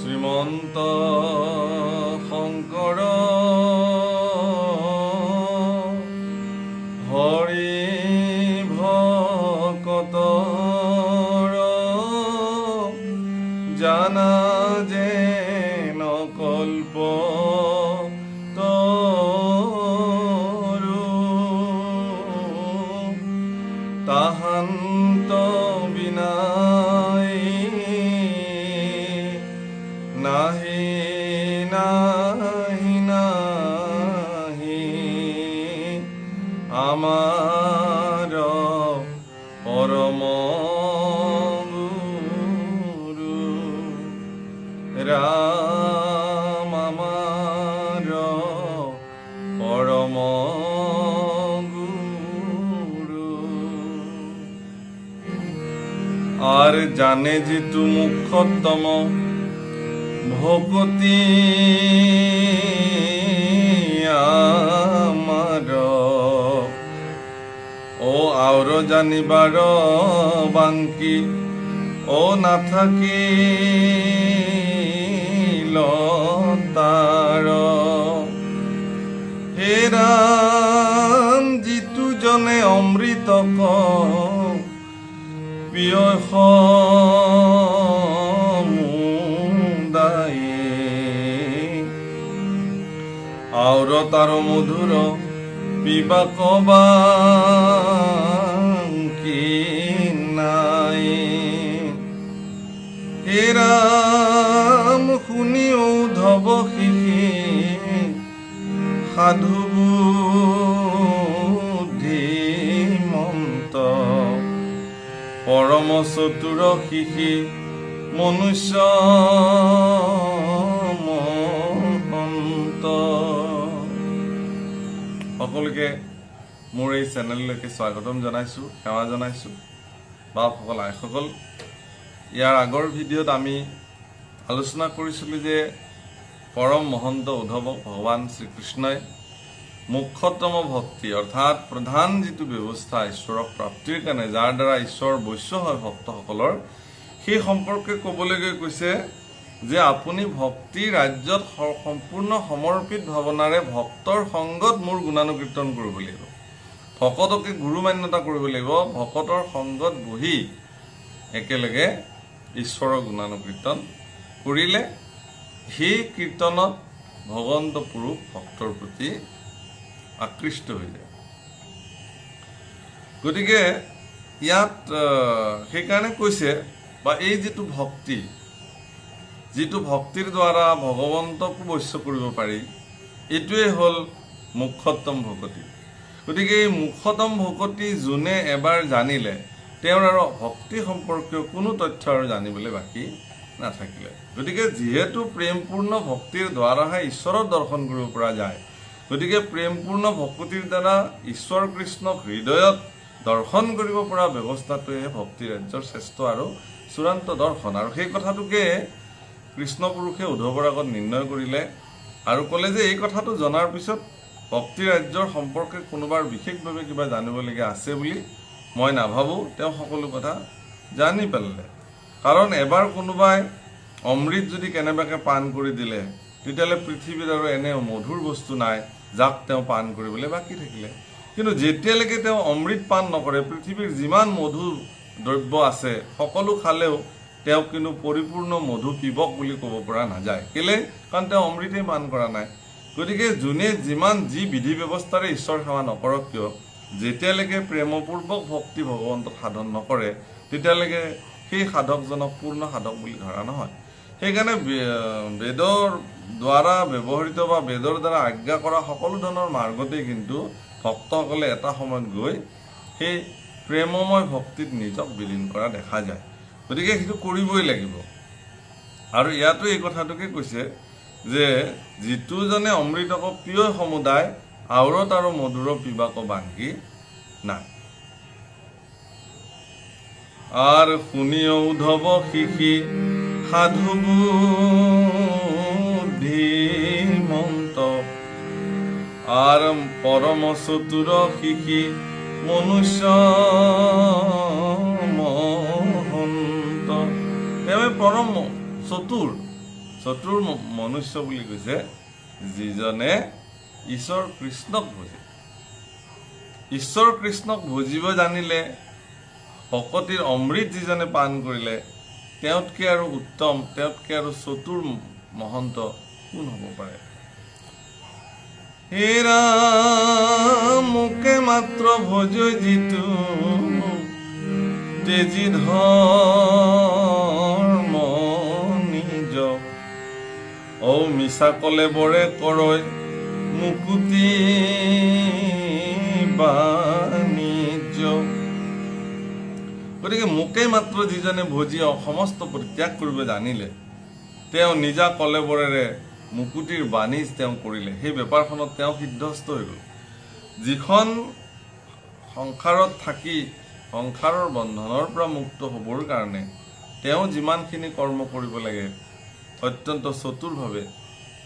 শ্ৰীমন্ত শংকৰ হৰি ভকতৰ জানা যে নকল্প তাহান্ত বিনাই নাহি নাহি নাহি আমাৰ পৰম গুৰু ৰাম আমাৰ পৰম আর জানে যেতু মুখ্যতম ভকতি আমার ও আউর জানিবার বাঙ্কি ও নাথাকি তার হে রাম জিতু জনে অমৃত মুদায়ে আউর তার মধুর পিবাক বাঙ্কি নাই হে রাম শুনি উদ্ধৱ শিখি সাধু বুদ্ধিমন্ত পৰম চতুৰ শিখি মনুষ্য মহন্ত সকলোকে মোৰ এই চেনেললৈকে স্বাগতম জনাইছোঁ, সেৱা জনাইছোঁ। বাপসকল, আইসকল, ইয়াৰ আগৰ ভিডিঅ'ত আমি আলোচনা কৰিছিলোঁ যে পৰম মহন্ত উদ্ধৱ ভগৱান শ্ৰীকৃষ্ণই মুখ্যতম ভক্তি অৰ্থাৎ প্ৰধান যিটো ব্যৱস্থা ঈশ্বৰক প্ৰাপ্তিৰ কাৰণে, যাৰ দ্বাৰা ঈশ্বৰ বৈশ্য হয় ভক্তসকলৰ, সেই সম্পৰ্কে ক'বলৈ গৈ কৈছে যে আপুনি ভক্তি ৰাজ্যত সম্পূৰ্ণ সমৰ্পিত ভাৱনাৰে ভক্তৰ সংগত মোৰ গুণানুকীৰ্তন কৰিব লাগিব, ভকতকে গুৰু মান্যতা কৰিব লাগিব, ভকতৰ সংগত বহি একেলগে ঈশ্বৰৰ গুণানুকীৰ্তন কৰিলে সেই কীৰ্তনত ভগৱন্ত পুৰুষ ভক্তৰ প্ৰতি আকৃষ্ট হৈ যায়। গতিকে ইয়াত সেইকাৰণে কৈছে, বা এই যিটো ভক্তি, যিটো ভক্তিৰ দ্বাৰা ভগৱন্তকো বৈশ্য কৰিব পাৰি, এইটোৱে হ'ল মুখ্যতম ভকতি। গতিকে এই মুখ্যতম ভকতি যোনে এবাৰ জানিলে, তেওঁৰ আৰু ভক্তি সম্পৰ্কীয় কোনো তথ্য আৰু জানিবলৈ বাকী নাথাকিলে। গতিকে যিহেতু প্ৰেমপূৰ্ণ ভক্তিৰ দ্বাৰাহে ঈশ্বৰৰ দৰ্শন কৰিব পৰা যায়, গতিকে প্ৰেমপূৰ্ণ ভক্তিৰ দ্বাৰা ঈশ্বৰ কৃষ্ণক হৃদয়ত দৰ্শন কৰিব পৰা ব্যৱস্থাটোৱে ভক্তি ৰাজ্যৰ শ্ৰেষ্ঠ আৰু চূড়ান্ত দৰ্শন। আৰু সেই কথাটোকে কৃষ্ণ পুৰুষে উদ্ধৱৰ আগত নিৰ্ণয় কৰিলে আৰু ক'লে যে এই কথাটো জনাৰ পিছত ভক্তি ৰাজ্যৰ সম্পৰ্কে কোনোবাৰ বিশেষভাৱে কিবা জানিবলগীয়া আছে বুলি মই নাভাবোঁ। তেওঁ সকলো কথা জানি পেলালে। কাৰণ এবাৰ কোনোবাই অমৃত যদি কেনেবাকৈ পান কৰি দিলে, তেতিয়াহ'লে পৃথিৱীত আৰু এনে মধুৰ বস্তু নাই যাক তেওঁ পান কৰিবলৈ বাকী থাকিলে। কিন্তু যেতিয়ালৈকে তেওঁ অমৃত পান নকৰে, পৃথিৱীৰ যিমান মধু দ্ৰব্য আছে সকলো খালেও তেওঁ কিন্তু পৰিপূৰ্ণ মধু পিবক বুলি ক'ব পৰা নাযায়। কেলে? কাৰণ তেওঁ অমৃতেই পান কৰা নাই। গতিকে যোনে যিমান যি বিধি ব্যৱস্থাৰে ঈশ্বৰ সেৱা নকৰক কিয়, যেতিয়ালৈকে প্ৰেমপূৰ্বক ভক্তি ভগৱন্তক সাধন নকৰে, তেতিয়ালৈকে সেই সাধকজনক পূৰ্ণ সাধক বুলি ধৰা নহয়। সেইকাৰণে বেদৰ দ্বাৰা ব্যৱহৃত বা বেদৰ দ্বাৰা আজ্ঞা কৰা সকলো ধৰণৰ মাৰ্গতেই কিন্তু ভক্তসকলে এটা সময়ত গৈ সেই প্ৰেমময় ভক্তিত নিজক বিলীন কৰা দেখা যায়। গতিকে সেইটো কৰিবই লাগিব। আৰু ইয়াতো এই কথাটোকে কৈছে যে যিটোজনে অমৃতক প্ৰিয় সমুদায় আউৰত আৰু মধুৰ পিবাক বাংকি নাই। আৰ শুনি উদ্ধৱ শিখি সাধু বুদ্ধিমন্ত আৰ পৰম চতুৰ শিখি মনুষ্য মহন্ত। তেওঁ পৰম চতুৰ চতুৰ মনুষ্য বুলি কৈছে যিজনে ঈশ্বৰ কৃষ্ণক ভজে। ঈশ্বৰ কৃষ্ণক ভজিব জানিলে, ভকতিৰ অমৃত যিজনে পান কৰিলে, তেওঁতকৈ আৰু উত্তম, তেওঁতকৈ আৰু চতুৰ মহন্ত কোন হ'ব পাৰে? হে ৰাম মোকে মাত্ৰ ভজ যিটো, তেজি ধৰ্ম নিজ। ঔ মিছা কলে বৰে কৰৈ, মুকুতি বাণিজ্য। গতিকে মোকে মাত্ৰ যিজনে ভজি সমস্ত পৰিত্যাগ কৰিব জানিলে, তেওঁ নিজা কলেবৰেৰে মুকুতিৰ বাণিজ তেওঁ কৰিলে। সেই বেপাৰখনত তেওঁ সিদ্ধস্ত হৈ গ'ল। যিখন সংসাৰত থাকি সংসাৰৰ বন্ধনৰ পৰা মুক্ত হ'বৰ কাৰণে তেওঁ যিমানখিনি কৰ্ম কৰিব লাগে অত্যন্ত চতুৰভাৱে,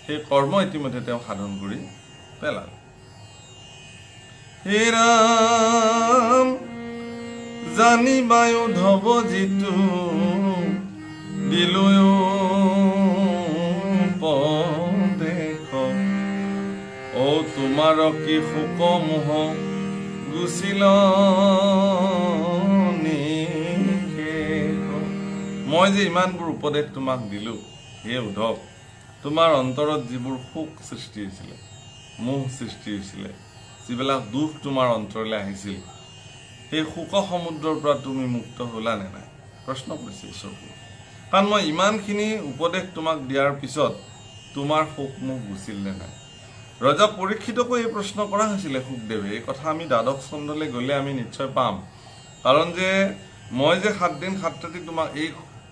সেই কৰ্ম ইতিমধ্যে তেওঁ সাধন কৰি পেলালে। হে ৰাম জানিবাই উদ্ধৱ যিটো, দিলৈ উপদেশ। ঔ তোমাৰ কি শোক মোহ গুচিল নিশেষ। মই যে ইমানবোৰ উপদেশ তোমাক দিলোঁ, হে উদ্ধৱ, তোমাৰ অন্তৰত যিবোৰ শোক সৃষ্টি হৈছিলে, মোহ সৃষ্টি হৈছিলে, যিবিলাক দুখ তোমাৰ অন্তৰলৈ আহিছিল, সেই শোক সমুদ্ৰৰ পৰা তুমি মুক্ত হ'লা নে নাই? প্ৰশ্ন কৰিছে ঈশ্বৰপুৰুষ। কাৰণ মই ইমানখিনি উপদেশ তোমাক দিয়াৰ পিছত তোমাৰ শোক মোহ গুচিল নে নাই? ৰজা পৰীক্ষিতকো এই প্ৰশ্ন কৰা হৈছিলে শুকদেৱে। এই কথা আমি দ্বাদশ স্কন্ধলৈ গ'লে আমি নিশ্চয় পাম। কাৰণ যে মই যে 7 দিন 7 ৰাতি তোমাক এই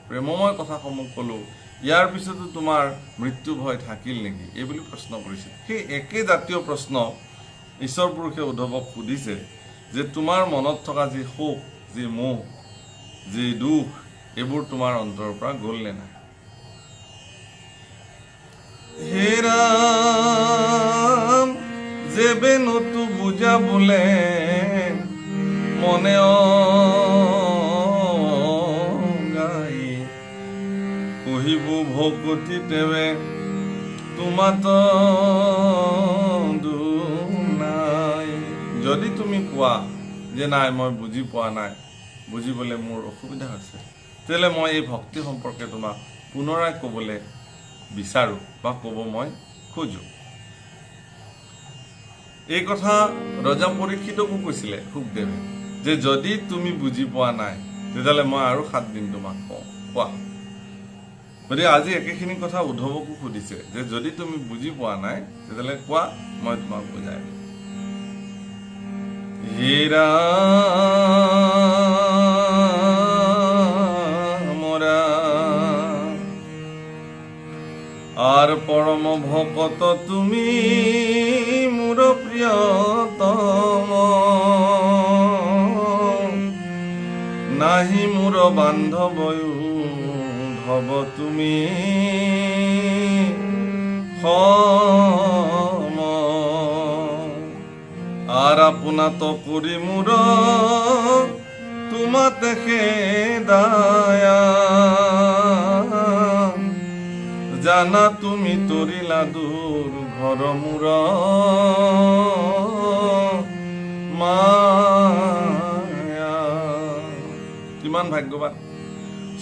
প্ৰেমময় কথাসমূহ ক'লোঁ, ইয়াৰ পিছতো তোমাৰ মৃত্যু ভয় থাকিল নেকি? এই বুলি প্ৰশ্ন কৰিছিল। সেই একে জাতীয় প্ৰশ্ন ঈশ্বৰ পুৰুষে উদ্ধৱক সুধিছে যে তোমাৰ মনত থকা যি শোক, যি মোহ, যি দুখ, এইবোৰ তোমাৰ অন্তৰৰ পৰা গ'ল নে নাই? হে ৰাম যেবে নতু বুজা বোলে, মনে গাই কহিব ভকতি তেৱে তোমাত নাই। যদি তুমি কোৱা যে নাই মই বুজি পোৱা নাই, বুজিবলৈ মোৰ অসুবিধা হৈছে, তেতিয়াহ'লে মই এই ভক্তি সম্পৰ্কে তোমাক পুনৰাই ক'বলৈ বিচাৰোঁ বা ক'ব মই খোজোঁ। এই কথা ৰজা পৰীক্ষিতকো কৈছিলে শুকদেৱে যে যদি তুমি বুজি পোৱা নাই, তেতিয়াহ'লে মই আৰু 7 দিন তোমাক কওঁ, কোৱা। গতিকে আজি একেখিনি কথা উদ্ধৱকো সুধিছে যে যদি তুমি বুজি পোৱা নাই, তেতিয়াহ'লে কোৱা, মই তোমাক বুজাই দিম। হে ৰাম আর পরম ভকত তুমি মোর প্রিয়তম, নাহি মোর বান্ধব ভব তুমি সম। আর আপনাত করি মোর তোমাতে দায়া, জানা তুমি তরিলা দূর ঘর মোর মায়া। কিমান ভাগ্যৱান!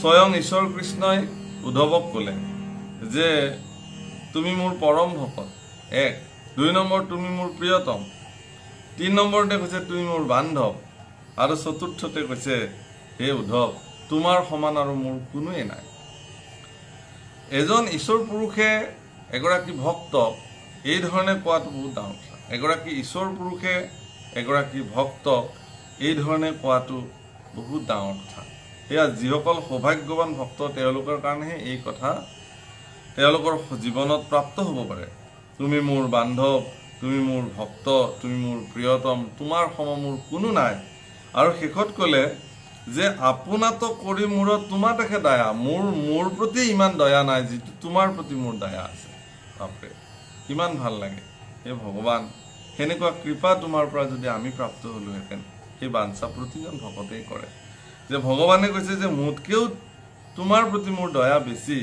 স্বয়ং ঈশ্বৰ কৃষ্ণই উদ্ধৱক ক'লে যে তুমি মোৰ পৰম ভকত, 1। 2 নম্বৰ তুমি মোৰ প্ৰিয়তম, 3 নম্বৰতে কৈছে তুমি মোৰ বান্ধৱ, আৰু 4থতে কৈছে হে উদ্ধৱ তোমাৰ সমান আৰু মোৰ কোনোৱে নাই। এজন ঈশ্বৰ পুৰুষে এগৰাকী ভক্তক এই ধৰণে কোৱাটো বহুত ডাঙৰ কথা। এগৰাকী ঈশ্বৰ পুৰুষে এগৰাকী ভক্তক এই ধৰণে কোৱাটো বহুত ডাঙৰ কথা। সেয়া যিসকল সৌভাগ্যৱান ভক্ত তেওঁলোকৰ কাৰণেহে এই কথা তেওঁলোকৰ জীৱনত প্ৰাপ্ত হ'ব পাৰে। তুমি মোৰ বান্ধৱ, তুমি মোৰ ভক্ত, তুমি মোৰ প্ৰিয়তম, তোমাৰ সম মোৰ কোনো নাই। আৰু শেষত ক'লে যে আপোনাত কৰি মূৰত তোমাতেহে দয়া, মোৰ প্ৰতি ইমান দয়া নাই যিটো তোমাৰ প্ৰতি মোৰ দয়া আছে। বাপৰে কিমান ভাল লাগে। হে ভগৱান, সেনেকুৱা কৃপা তোমাৰ পৰা যদি আমি প্ৰাপ্ত হ'লোহেঁতেন। সেই বাঞ্ছা প্ৰতিজন ভকতেই কৰে যে ভগৱানে কৈছে যে মোতকৈও তোমাৰ প্ৰতি মোৰ দয়া বেছি,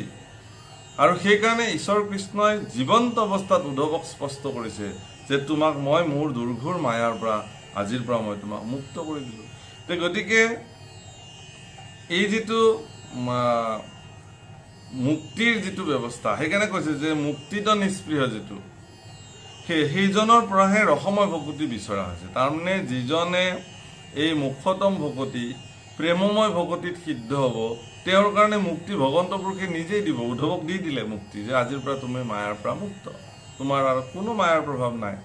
আৰু সেইকাৰণে ঈশ্বৰ কৃষ্ণই জীৱন্ত অৱস্থাত উদ্ধৱক স্পষ্ট কৰিছে যে তোমাক মই মোৰ দুৰ্ঘোৰ মায়াৰ পৰা আজিৰ পৰা মই তোমাক মুক্ত কৰি দিলোঁ। গতিকে এই যিটো মুক্তিৰ যিটো ব্যৱস্থা, সেইকাৰণে কৈছে যে মুক্তিত নিষ্পৃহ যিটো সেইজনৰ পৰাহে ৰসময় ভকতি বিচৰা হৈছে। তাৰমানে যিজনে এই মুখ্যতম ভকতি প্ৰেমময় ভকতিত সিদ্ধ হ'ব, তেওঁৰ কাৰণে মুক্তি ভগৱন্ত পুৰুষে নিজেই দিব। উদ্ধৱক দি দিলে মুক্তি, যে আজিৰ পৰা তুমি মায়াৰ পৰা মুক্ত, তোমাৰ আৰু কোনো মায়াৰ প্ৰভাৱ নাই।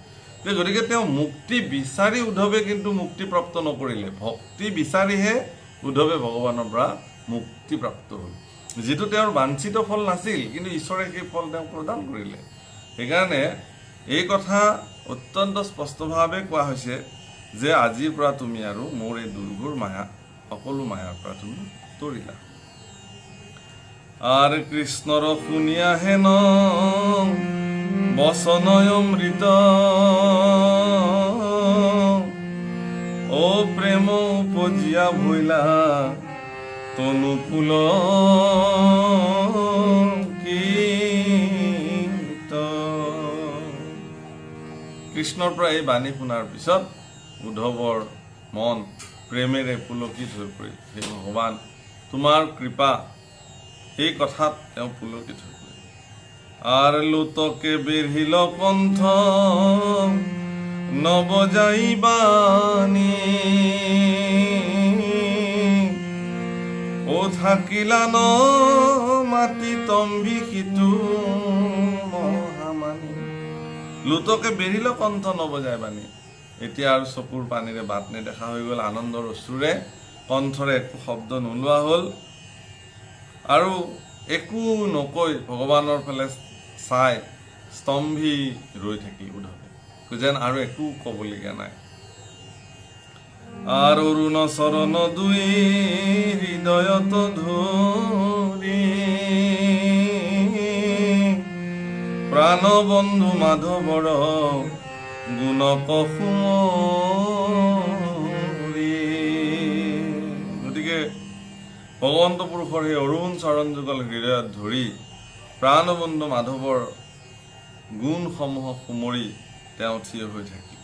গতিকে তেওঁ মুক্তি বিচাৰি উদ্ধৱে কিন্তু মুক্তিপ্ৰাপ্ত নকৰিলে, ভক্তি বিচাৰিহে উদ্ধৱে ভগৱানৰ পৰা মুক্তিপ্ৰাপ্ত হ'ল, যিটো তেওঁৰ বাঞ্ছিত ফল নাছিল, কিন্তু ঈশ্বৰে সেই ফল তেওঁক প্ৰদান কৰিলে। সেইকাৰণে এই কথা অত্যন্ত স্পষ্টভাৱে কোৱা হৈছে যে আজিৰ পৰা তুমি আৰু মোৰ এই দুৰ্ঘোৰ মায়া, সকলো মায়াৰ পৰা তুমি তৰিলা। আৰ কৃষ্ণৰ শুনিয়া হেন বচনয় অমৃত, ও প্ৰেম উপজিয়া ভইলা তনুকুল কৃষ্ণৰ পৰা এই বাণী শুনাৰ পিছত উদ্ধৱৰ মন প্ৰেমেৰে পুলকিত হৈ পৰিল। হে ভগৱান, তোমাৰ কৃপা, এই কথাত তেওঁ পুলকিত হৈ পৰিল। আর লুতকে বেঢ়িল কণ্ঠ নবজাই বাণী, ও থাকিলা ন মাটি তম্বি সিটো মহামানী। লুতকে বেঢ়িল কণ্ঠ নবজাই বাণী, এতিয়া আৰু চকুৰ পানীৰে বাট নেদেখা হৈ গ'ল, আনন্দৰ অশ্ৰুৰে কণ্ঠৰে একো শব্দ নোলোৱা হ'ল, আৰু একো নকৈ ভগৱানৰ ফালে চাই স্তম্ভি ৰৈ থাকিল উদ্ধৱে, যেন আৰু একো ক'বলগীয়া নাই। আৰ অৰুণ চৰণ দুই হৃদয়ত ধৰি, প্ৰাণবন্ধু মাধৱৰ গুণক সুমৰি। গতিকে ভগৱন্ত পুৰুষৰ সেই অৰুণ চৰণ যুগল হৃদয়ত ধৰি প্ৰাণবন্ধু মাধৱৰ গুণসমূহক সুমৰি তেওঁ থিয় হৈ থাকিল।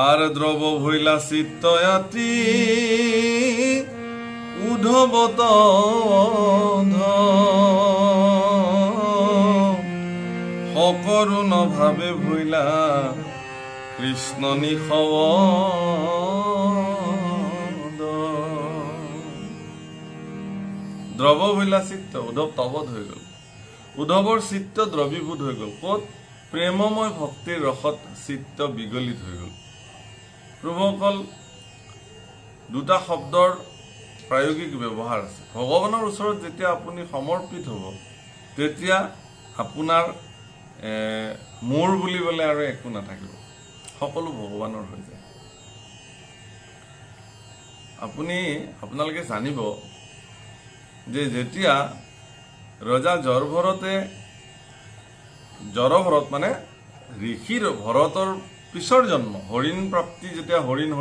আৰ দ্ৰৱ ভৈলা চিত্তয়াতি উদ্ধৱত সকৰুণ ভাৱে ভৈলা কৃষ্ণ নিষৱ। দ্ৰৱ ভৈলা চিত্ত, উদ্ধৱ তবধ হৈ গ'ল, উদ্ধৱৰ চিত্ত দ্ৰৱীভূত হৈ গ'ল। ক'ত? প্ৰেমময় ভক্তিৰ ৰসত চিত্ত বিগলিত হৈ গ'ল। প্ৰভুসকল, দুটা শব্দৰ প্ৰায়োগিক ব্যৱহাৰ আছে। ভগৱানৰ ওচৰত যেতিয়া আপুনি সমৰ্পিত হ'ব, তেতিয়া আপোনাৰ মোৰ বুলিবলৈ আৰু একো নাথাকিব, সকলো ভগৱানৰ হৈ যায়। আপোনালোকে জানিব যে যেতিয়া ৰজা জৰভৰত মানে ঋষিৰ ভৰতৰ পিছৰ জন্ম, হৰিণ প্ৰাপ্তি, যেতিয়া হৰিণ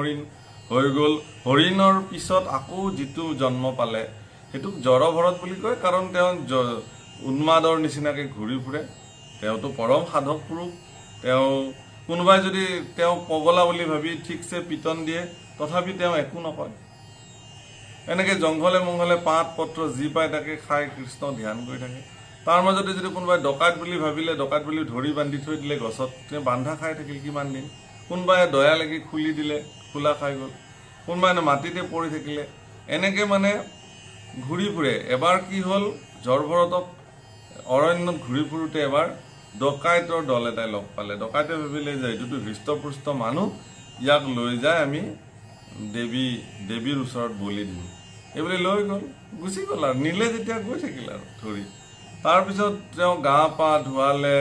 হৈ গ'ল, হৰিণৰ পিছত আকৌ যিটো জন্ম পালে সেইটোক জৰভৰত বুলি কয়, কাৰণ তেওঁ উন্মাদৰ নিচিনাকৈ ঘূৰি ফুৰে। তেওঁতো পৰম সাধক পুৰুষ, কোনোবাই যদি তেওঁক পগলা বুলি ভাবি ঠিকছে পিটন দিয়ে, তথাপি তেওঁ একো নকয়। এনেকৈ জংঘলে মংঘলে পাত পত্ৰ যি পায় তাকে খাই কৃষ্ণ ধ্যান কৰি থাকে। তাৰ মাজতে যদি কোনোবাই ডকাইত বুলি ভাবিলে, ডকাইত বুলি ধৰি বান্ধি থৈ দিলে গছত, তেওঁ বান্ধা খাই থাকিল কিমান দিন। কোনোবাই দয়া লাগি খুলি দিলে, খোলা খাই গ'ল। কোনোবাই মাটিতে পৰি থাকিলে, এনেকৈ মানে ঘূৰি ফুৰে। এবাৰ কি হ'ল, জৰভৰতক অৰণ্যত ঘূৰি ফুৰোতে এবাৰ ডকাইতৰ দল এটাই লগ পালে। ডকাইতে ভাবিলে যে এইটোতো হৃষ্টপুষ্ট মানুহ, ইয়াক লৈ যায় আমি দেৱীৰ ওচৰত বলি দিওঁ। এইবুলি লৈ গ'ল, গুচি গ'ল আৰু নিলে যেতিয়া গৈ থাকিল আৰু ধৰি। তাৰপিছত তেওঁ গা পা ধুৱালে,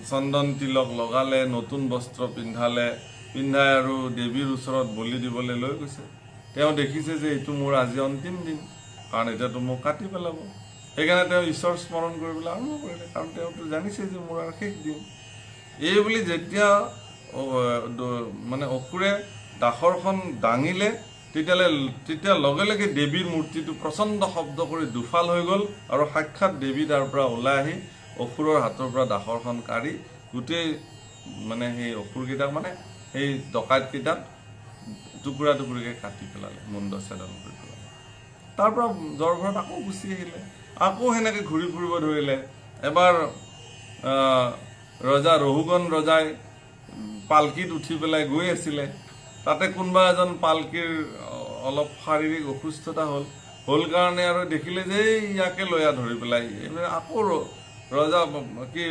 চন্দন তিলক লগালে, নতুন বস্ত্ৰ পিন্ধাই আৰু দেৱীৰ ওচৰত বলি দিবলৈ লৈ গৈছে। তেওঁ দেখিছে যে এইটো মোৰ আজি অন্তিম দিন, কাৰণ এতিয়াতো মোক কাটি পেলাব। সেইকাৰণে তেওঁ ঈশ্বৰ স্মৰণ কৰিবলৈ আৰম্ভ কৰিলে, কাৰণ তেওঁতো জানিছে যে মোৰ আৰু শেষ দিন। এই বুলি যেতিয়া মানে অসুৰে দাসৰখন দাঙিলে, তেতিয়া লগে লগে দেৱীৰ মূৰ্তিটো প্ৰচণ্ড শব্দ কৰি দুফাল হৈ গ'ল আৰু সাক্ষাৎ দেৱী তাৰ পৰা ওলাই আহি অসুৰৰ হাতৰ পৰা দাসৰখন কাঢ়ি গোটেই মানে সেই অসুৰকেইটাক মানে সেই ডকাইতকেইটাক টুকুৰা টুকুৰিকৈ কাটি পেলালে, মুণ্ড ছেদন কৰি পেলালে। তাৰ পৰা জৰঘৰত আকৌ গুচি আহিলে, আকৌ সেনেকৈ ঘূৰি ফুৰিব ধৰিলে। এবাৰ ৰজা ৰহুগণ ৰজাই পালকিত উঠি পেলাই গৈ আছিলে, তাতে কোনোবা এজন পালকিৰ অলপ শাৰীৰিক অসুস্থতা হ'ল কাৰণে আৰু দেখিলে যে ইয়াকে লৈ ধৰি পেলাই আকৌ ৰজা কি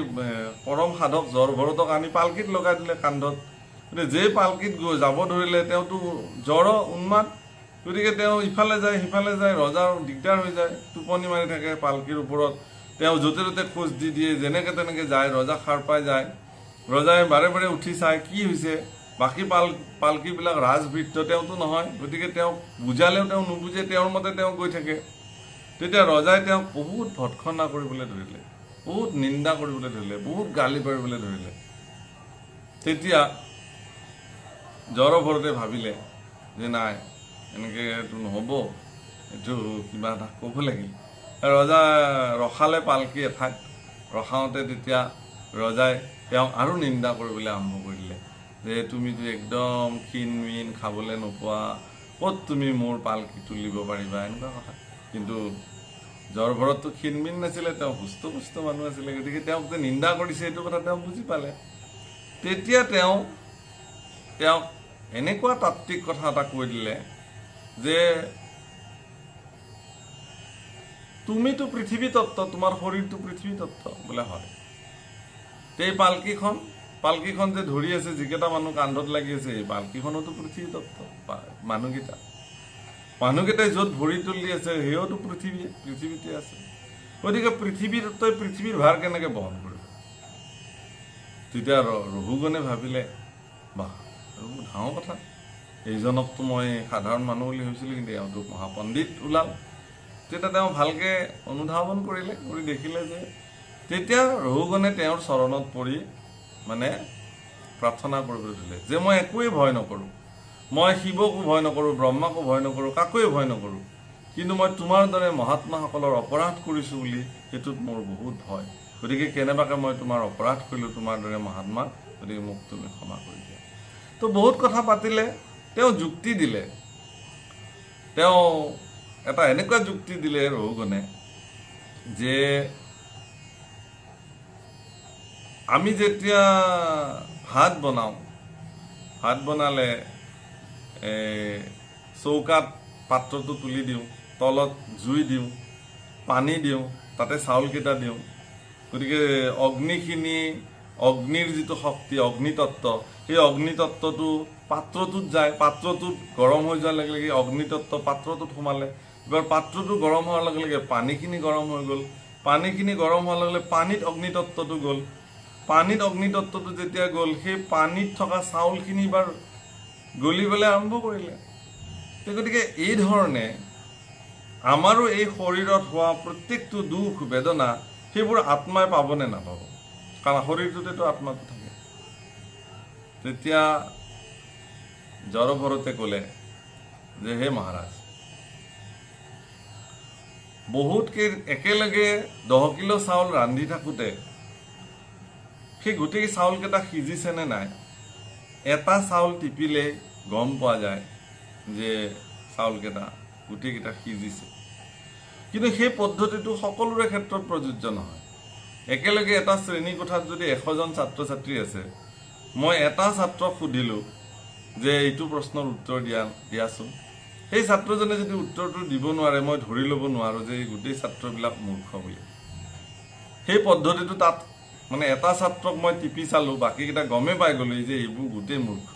পৰম সাধক জৰভৰতক আনি পালকিত লগাই দিলে কান্ধত। গতিকে যে পালকিত যাব ধৰিলে তেওঁতো জ্বৰ উন্মাদ, গতিকে তেওঁ ইফালে যায় সিফালে যায়, ৰজাৰ দিগদাৰ হৈ যায়, টোপনি মাৰি থাকে পালকিৰ ওপৰত। তেওঁ য'তে ত'তে খোজ দি দিয়ে, যেনেকৈ তেনেকৈ যায়, ৰজা সাৰ পাই যায়। ৰজাই বাৰে বাৰে উঠি চায় কি হৈছে, বাকী পালকিবিলাক ৰাজভৃত্য, তেওঁতো নহয়। গতিকে তেওঁক বুজালেও তেওঁ নুবুজে, তেওঁৰ মতে তেওঁ গৈ থাকে। তেতিয়া ৰজাই তেওঁক বহুত ভৎসনা কৰিবলৈ ধৰিলে, বহুত নিন্দা কৰিবলৈ ধৰিলে, বহুত গালি পাৰিবলৈ ধৰিলে। তেতিয়া জৰভৰতে ভাবিলে যে নাই, এনেকৈ এইটো নহ'ব, এইটো কিবা এটা ক'ব লাগিল। ৰজা ৰখালে পালকি এঠাইত, ৰখাওঁতে তেতিয়া ৰজাই তেওঁক আৰু নিন্দা কৰিবলৈ আৰম্ভ কৰিলে যে তুমিতো একদম ক্ষীণ মিন, খাবলৈ নোপোৱা, ক'ত তুমি মোৰ পালকি তুলিব পাৰিবা, এনেকুৱা কথা। কিন্তু জৰভৰততো ক্ষীণ মিন নাছিলে, তেওঁ সুস্থ পুস্থ মানুহ আছিলে। গতিকে তেওঁক যে নিন্দা কৰিছে এইটো কথা তেওঁ বুজি পালে। তেতিয়া তেওঁক এনেকুৱা তাত্ত্বিক কথা এটা কৈ দিলে যে তুমিতো পৃথিৱী তত্ত্ব, তোমাৰ শৰীৰটো পৃথিৱী তত্ত্ব বোলে হয়। এই পালকিখন যে ধৰি আছে, যিকেইটা মানুহ কান্ধত লাগি আছে, এই পালকিখনতো পৃথিৱী তত্ত্ব। মানুহকেইটাই য'ত ভৰি তুলি আছে সেয়াওতো পৃথিৱীতে আছে। গতিকে পৃথিৱীৰ ভাৰ কেনেকৈ বহন কৰিব? তেতিয়া ৰহুগণে ভাবিলে, বাহ ডাঙৰ কথা, এইজনকতো মই সাধাৰণ মানুহ বুলি ভাবিছিলোঁ, কিন্তু এওঁতো মহাপণ্ডিত ওলাল। তেতিয়া তেওঁ ভালকৈ অনুধাৱন কৰিলে, কৰি দেখিলে যে তেতিয়া ৰহুগণে তেওঁৰ চৰণত পৰি মানে প্ৰাৰ্থনা কৰিবলৈ ধৰিলে যে মই একোৱেই ভয় নকৰোঁ, মই শিৱকো ভয় নকৰোঁ, ব্ৰহ্মাকো ভয় নকৰোঁ, কাকোৱে ভয় নকৰোঁ, কিন্তু মই তোমাৰ দৰে মহাত্মাসকলৰ অপৰাধ কৰিছোঁ বুলি সেইটোত মোৰ বহুত ভয়। গতিকে কেনেবাকৈ মই তোমাৰ অপৰাধ কৰিলোঁ, তোমাৰ দৰে মহাত্মাক, গতিকে মোক তুমি ক্ষমা কৰি দিয়া। তো বহুত কথা পাতিলে, তেওঁ যুক্তি দিলে। তেওঁ এটা এনেকুৱা যুক্তি দিলে ৰহুগণে যে আমি যেতিয়া ভাত বনালে চৌকাত পাত্ৰটো তুলি দিওঁ, তলত জুই দিওঁ, পানী দিওঁ, তাতে চাউলকেইটা দিওঁ। গতিকে অগ্নিৰ যিটো শক্তি, অগ্নিতত্ত্ব, সেই অগ্নিতত্ত্বটো পাত্ৰটোত যায়, পাত্ৰটোত গৰম হৈ যোৱাৰ লগে লগে অগ্নিতত্ত্ব পাত্ৰটোত সোমালে। এবাৰ পাত্ৰটো গৰম হোৱাৰ লগে লগে পানীখিনি গৰম হৈ গ'ল, পানীখিনি গৰম হোৱাৰ লগে লগে পানীত অগ্নিতত্ত্বটো গ'ল, পানীত অগ্নিতত্ত্বটো যেতিয়া গ'ল, সেই পানীত থকা চাউলখিনি এবাৰ গলিবলৈ আৰম্ভ কৰিলে। গতিকে এই ধৰণে আমাৰো এই শৰীৰত হোৱা প্ৰত্যেকটো দুখ বেদনা সেইবোৰ আত্মাই পাবনে নাপাব, কাৰণ শৰীৰটোতেতো আত্মাটো থাকে। তেতিয়া জৰভৰতে ক'লে যে হে মহাৰাজ, একেলগে 10 কিলো চাউল ৰান্ধি থাকোঁতে সেই গোটেই চাউলকেইটা সিজিছেনে নাই, এটা চাউল টিপিলে গম পোৱা যায় যে চাউলকেইটা গোটেইকেইটা সিজিছে। কিন্তু সেই পদ্ধতিটো সকলোৰে ক্ষেত্ৰত প্ৰযোজ্য নহয়। একেলগে এটা শ্ৰেণীকোঠাত যদি 100জন ছাত্ৰ ছাত্ৰী আছে, মই এটা ছাত্ৰক সুধিলোঁ যে এইটো প্ৰশ্নৰ উত্তৰ দিয়াচোন, সেই ছাত্ৰজনে যদি উত্তৰটো দিব নোৱাৰে, মই ধৰি ল'ব নোৱাৰোঁ যে এই গোটেই ছাত্ৰবিলাক মূৰ্খ বুলি। সেই পদ্ধতিটো তাত মানে এটা ছাত্ৰক মই টিপি চালোঁ, বাকীকেইটা গমেই পাই গ'লোঁ যে এইবোৰ গোটেই মূৰ্খ,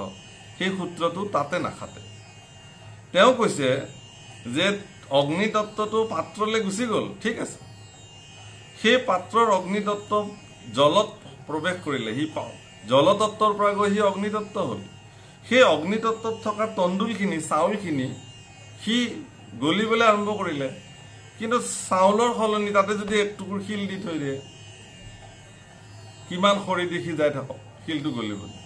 সেই সূত্ৰটো তাতে নাখাতে। তেওঁ কৈছে যে অগ্নিতত্ত্বটো পাত্ৰলৈ গুচি গ'ল, ঠিক আছে, সেই পাত্ৰৰ অগ্নিতত্ত্ব জলত প্ৰৱেশ কৰিলে, সি জলতত্ত্বৰ পৰা গৈ সি অগ্নিতত্ত্ব হ'ল। সেই অগ্নিতত্ত্বত থকা তণ্ডুলখিনি, চাউলখিনি সি গলিবলৈ আৰম্ভ কৰিলে। কিন্তু চাউলৰ সলনি তাতে যদি এক টুকুৰ শিল দি থৈ দিয়ে, কিমান খৰি দি সিজাই থাকক, শিলটো গলিবলৈ।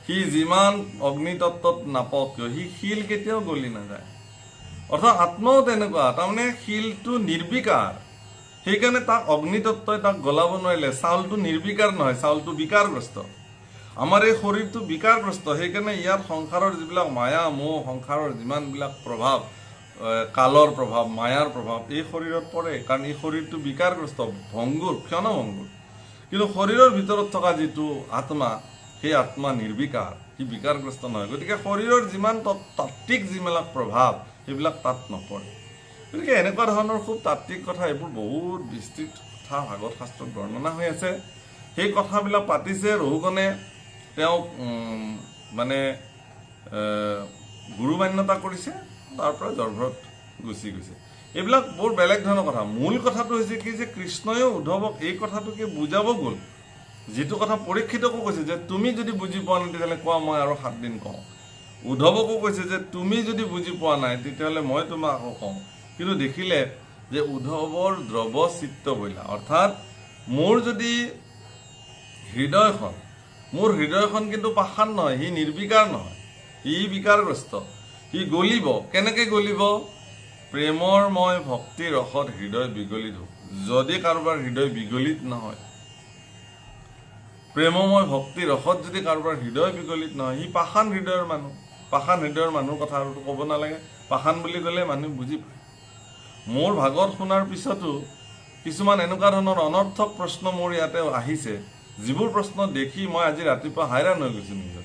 সি যিমান অগ্নিতত্ত্বত নাপাওক কিয় সি শিল কেতিয়াও গলি নাযায়। অৰ্থাৎ আত্মাও তেনেকুৱা, তাৰমানে শিলটো নিৰ্বিকাৰ, সেইকাৰণে তাক অগ্নিতত্ত্বই তাক গলাব নোৱাৰিলে। চাউলটো নিৰ্বিকাৰ নহয়, চাউলটো বিকাৰগ্ৰস্ত। আমাৰ এই শৰীৰটো বিকাৰগ্ৰস্ত, সেইকাৰণে ইয়াত সংসাৰৰ যিবিলাক মায়া মোহ, সংসাৰৰ যিমানবিলাক প্ৰভাৱ, কালৰ প্ৰভাৱ, মায়াৰ প্ৰভাৱ এই শৰীৰত পৰে, কাৰণ এই শৰীৰটো বিকাৰগ্ৰস্ত, ভংগুৰ, ক্ষণভংগুৰ। কিন্তু শৰীৰৰ ভিতৰত থকা যিটো আত্মা, সেই আত্মা নিৰ্বিকাৰ, সি বিকাৰগ্ৰস্ত নহয়। গতিকে শৰীৰৰ যিমান তাত্ত্বিক যিবিলাক প্ৰভাৱ সেইবিলাক তাত নপৰে। গতিকে এনেকুৱা ধৰণৰ খুব তাত্ত্বিক কথা, এইবোৰ বহুত বিস্তৃত কথা ভাগৱত শাস্ত্ৰত বৰ্ণনা হৈ আছে। সেই কথাবিলাক পাতিছে ৰহুগণে, তেওঁক মানে গুৰু মান্যতা কৰিছে, তাৰ পৰা জৰভৰত গুচি গৈছে। এইবিলাক বৰ বেলেগ ধৰণৰ কথা। মূল কথাটো হৈছে কি যে কৃষ্ণইও উদ্ধৱক এই কথাটোকে বুজাব গ'ল, যিটো কথা পৰীক্ষিতকো কৈছে যে তুমি যদি বুজি পোৱা নাই তেতিয়াহ'লে কোৱা, মই আৰু 7 দিন কওঁ। উদ্ধৱকো কৈছে যে তুমি যদি বুজি পোৱা নাই তেতিয়াহ'লে মই তোমাক আকৌ কওঁ। কিন্তু দেখিলে যে উদ্ধৱৰ দ্ৰৱ চিত্ত বৈলা, অৰ্থাৎ মোৰ যদি মোৰ হৃদয়খন কিন্তু পাষাণ নহয়, সি নিৰ্বিকাৰ নহয়, সি বিকাৰগ্ৰস্ত, সি গলিব। কেনেকৈ গলিব? প্ৰেমৰ মই ভক্তি ৰসত হৃদয় বিগলিত হোক। যদি কাৰোবাৰ হৃদয় বিগলিত নহয়, প্ৰেমময় ভক্তি ৰসত যদি কাৰোবাৰ হৃদয় বিগলিত নহয়, সি পাষাণ হৃদয়ৰ মানুহ। পাষাণ হৃদয়ৰ মানুহৰ কথা আৰু ক'ব নালাগে, পাষাণ বুলি ক'লে মানুহ বুজি পায়। মোৰ ভাগৱত শুনাৰ পিছতো কিছুমান এনেকুৱা ধৰণৰ অনৰ্থক প্ৰশ্ন মোৰ ইয়াতে আহিছে, যিবোৰ প্ৰশ্ন দেখি মই আজি ৰাতিপুৱা হাইৰাণ হৈ গৈছোঁ নিজৰ,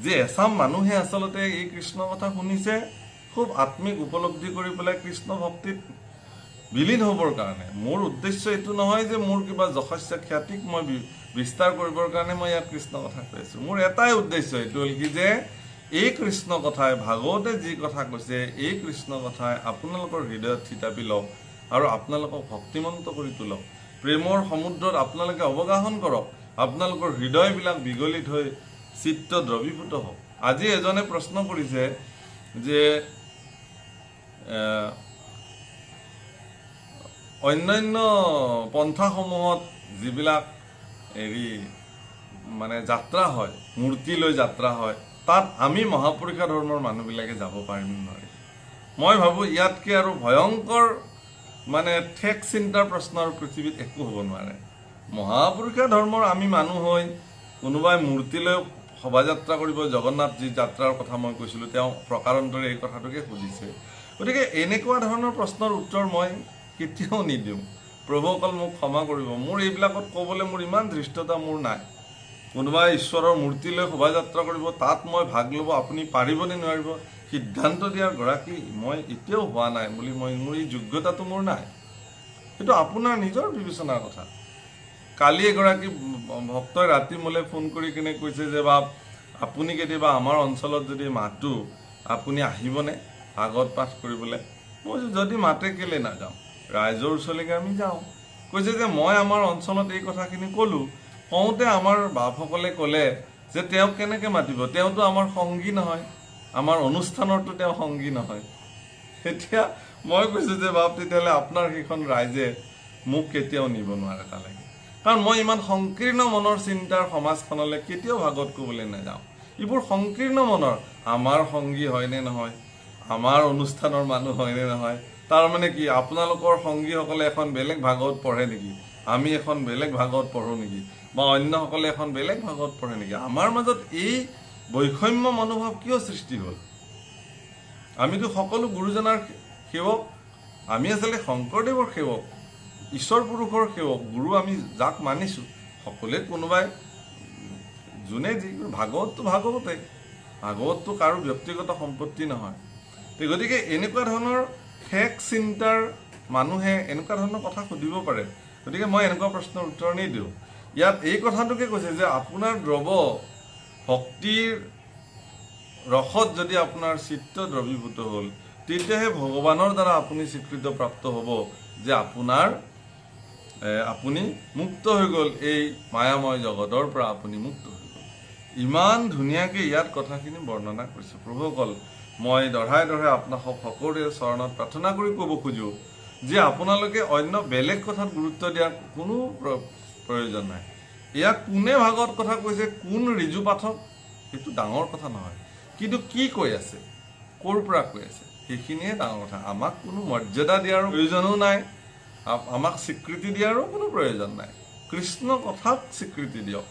যে এচাম মানুহে আচলতে এই কৃষ্ণ কথা শুনিছে খুব আত্মিক উপলব্ধি কৰি পেলাই কৃষ্ণ ভক্তিত বিলীন হ'বৰ কাৰণে। মোৰ উদ্দেশ্য এইটো নহয় যে মোৰ কিবা যশস্য খ্যাতিক মই বিস্তাৰ কৰিবৰ কাৰণে মই ইয়াত কৃষ্ণ কথা কৈ আছোঁ। মোৰ এটাই উদ্দেশ্য, এইটো হ'ল কি যে এই কৃষ্ণ কথাই, ভাগৱতে যি কথা কৈছে, এই কৃষ্ণ কথাই আপোনালোকৰ হৃদয়ত থিতাপি লওক আৰু আপোনালোকক ভক্তিমন্ত কৰি তোলক। প্ৰেমৰ সমুদ্ৰত আপোনালোকে অৱগাহন কৰক, আপোনালোকৰ হৃদয়বিলাক বিগলিত হৈ চিত্ত দ্ৰৱীভূত হওক। আজি এজনে প্ৰশ্ন কৰিছে যে অন্যান্য পন্থাসমূহত যিবিলাক মানে যাত্ৰা হয়, মূৰ্তি লৈ যাত্ৰা হয়, তাত আমি মহাপুৰুষা ধৰ্মৰ মানুহবিলাকে যাব পাৰিম নোৱাৰিম? মই ভাবোঁ ইয়াতকৈ আৰু ভয়ংকৰ মানে ঠেক চিন্তাৰ প্ৰশ্ন আৰু পৃথিৱীত একো হ'ব নোৱাৰে। মহাপুৰুষা ধৰ্মৰ আমি মানুহ হৈ কোনোবাই মূৰ্তি লৈ শোভাযাত্ৰা কৰিব, জগন্নাথ যি যাত্ৰাৰ কথা মই কৈছিলোঁ, তেওঁ প্ৰকাৰান্তৰে এই কথাটোকে সুধিছে। গতিকে এনেকুৱা ধৰণৰ প্ৰশ্নৰ উত্তৰ মই কেতিয়াও নিদিওঁ। প্ৰভুসকল মোক ক্ষমা কৰিব, মোৰ এইবিলাকত ক'বলৈ মোৰ ইমান ধৃষ্টতা মোৰ নাই। কোনোবাই ঈশ্বৰৰ মূৰ্তি লৈ শোভাযাত্ৰা কৰিব, তাত মই ভাগ ল'ব আপুনি পাৰিবনে নোৱাৰিব সিদ্ধান্ত দিয়াৰ গৰাকী মই এতিয়াও হোৱা নাই বুলি মোৰ এই যোগ্যতাটো মোৰ নাই। সেইটো আপোনাৰ নিজৰ বিবেচনাৰ কথা। কালি এগৰাকী ভক্তই ৰাতি মোলৈ ফোন কৰি কিনে কৈছে যে বাপ, আপুনি কেতিয়াবা আমাৰ অঞ্চলত যদি মাতো আপুনি আহিবনে ভাগৱত পাঠ কৰিবলৈ? মই যদি মাতে কেলৈ নাযাওঁ, ৰাইজৰ ওচৰলৈকে আমি যাওঁ। কৈছে যে মই আমাৰ অঞ্চলত এই কথাখিনি ক'লোঁ, কওঁতে আমাৰ বাপসকলে ক'লে যে তেওঁক কেনেকৈ মাতিব, তেওঁতো আমাৰ সংগী নহয়, আমাৰ অনুষ্ঠানৰতো তেওঁ সংগী নহয়। এতিয়া মই কৈছোঁ যে বাপ, তেতিয়াহ'লে আপোনাৰ সেইখন ৰাইজে মোক কেতিয়াও নিব নোৱাৰে তালৈকে, কাৰণ মই ইমান সংকীৰ্ণ মনৰ চিন্তাৰ সমাজখনলৈ কেতিয়াও ভাগৱত ক'বলৈ নাযাওঁ। এইবোৰ সংকীৰ্ণ মনৰ, আমাৰ সংগী হয়নে নহয়, আমাৰ অনুষ্ঠানৰ মানুহ হয়নে নহয়, তাৰমানে কি আপোনালোকৰ সংগীসকলে এখন বেলেগ ভাগৱত পঢ়ে নেকি, আমি এখন বেলেগ ভাগৱত পঢ়োঁ নেকি, বা অন্যসকলে এখন বেলেগ ভাগৱত পঢ়ে নেকি? আমাৰ মাজত এই বৈষম্য মনোভাৱ কিয় সৃষ্টি হ'ল? আমিতো সকলো গুৰুজনাৰ সেৱক, আমি আচলতে শংকৰদেৱৰ সেৱক, ঈশ্বৰ পুৰুষৰ সেৱক, গুৰু আমি যাক মানিছোঁ সকলোৱে, কোনোবাই যোনে যি, ভাগৱতটো ভাগৱতটো কাৰো ব্যক্তিগত সম্পত্তি নহয়। গতিকে এনেকুৱা ধৰণৰ ঠেক চিন্তাৰ মানুহে এনেকুৱা ধৰণৰ কথা সুধিব পাৰে। গতিকে মই এনেকুৱা প্ৰশ্নৰ উত্তৰ নিদিওঁ। ইয়াত এই কথাটোকে কৈছে যে আপোনাৰ দ্ৰৱ ভক্তিৰ ৰসত যদি আপোনাৰ চিত্ত দ্ৰৱীভূত হ'ল, তেতিয়াহে ভগৱানৰ দ্বাৰা আপুনি স্বীকৃত প্ৰাপ্ত হ'ব যে আপুনি মুক্ত হৈ গ'ল, এই মায়াময় জগতৰ পৰা আপুনি মুক্ত হৈ গ'ল। ইমান ধুনীয়াকৈ ইয়াত কথাখিনি বৰ্ণনা কৰিছে। প্ৰভুসকল, মই দঢ়াই আপোনাক সকলোৰে চৰণত প্ৰাৰ্থনা কৰি ক'ব খোজোঁ যে আপোনালোকে অন্য বেলেগ কথাত গুৰুত্ব দিয়াৰ কোনো প্ৰয়োজন নাই। ইয়াক কোনে ভাগৱত কথা কৈছে, কোন ঋজু পাঠক, সেইটো ডাঙৰ কথা নহয়, কিন্তু কি কৈ আছে, ক'ৰ পৰা কৈ আছে, সেইখিনিয়ে ডাঙৰ কথা। আমাক কোনো মৰ্যাদা দিয়াৰ প্ৰয়োজনো নাই, আমাক স্বীকৃতি দিয়াৰো কোনো প্ৰয়োজন নাই। কৃষ্ণ কথাক স্বীকৃতি দিয়ক,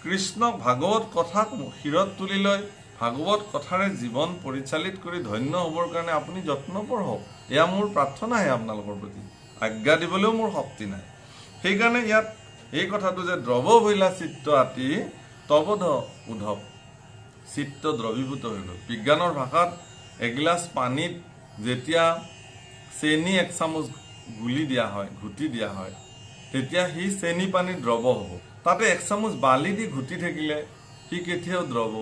কৃষ্ণক ভাগৱত কথাক শিৰত তুলি লৈ ভাগৱত কথাৰে জীৱন পৰিচালিত কৰি ধন্য হ'বৰ কাৰণে আপুনি যত্নপৰ হওক। এয়া মোৰ প্ৰাৰ্থনাহে আপোনালোকৰ প্ৰতি, আজ্ঞা দিবলৈও মোৰ শক্তি নাই। সেইকাৰণে ইয়াত এই কথাটো যে দ্ৰৱ ভৈলা চিত্ত আতি তবধ উদ্ধৱ, চিত্ত দ্ৰৱীভূত হৈ গ'ল। বিজ্ঞানৰ ভাষাত এগিলাচ পানীত যেতিয়া চেনি 1 চামুচ গুলি দিয়া হয়, ঘুটি দিয়া হয়, তেতিয়া সি চেনি পানী দ্ৰৱ হ'ব। তাতে 1 চামুচ বালি দি ঘুটি থাকিলে সি কেতিয়াও দ্ৰৱ,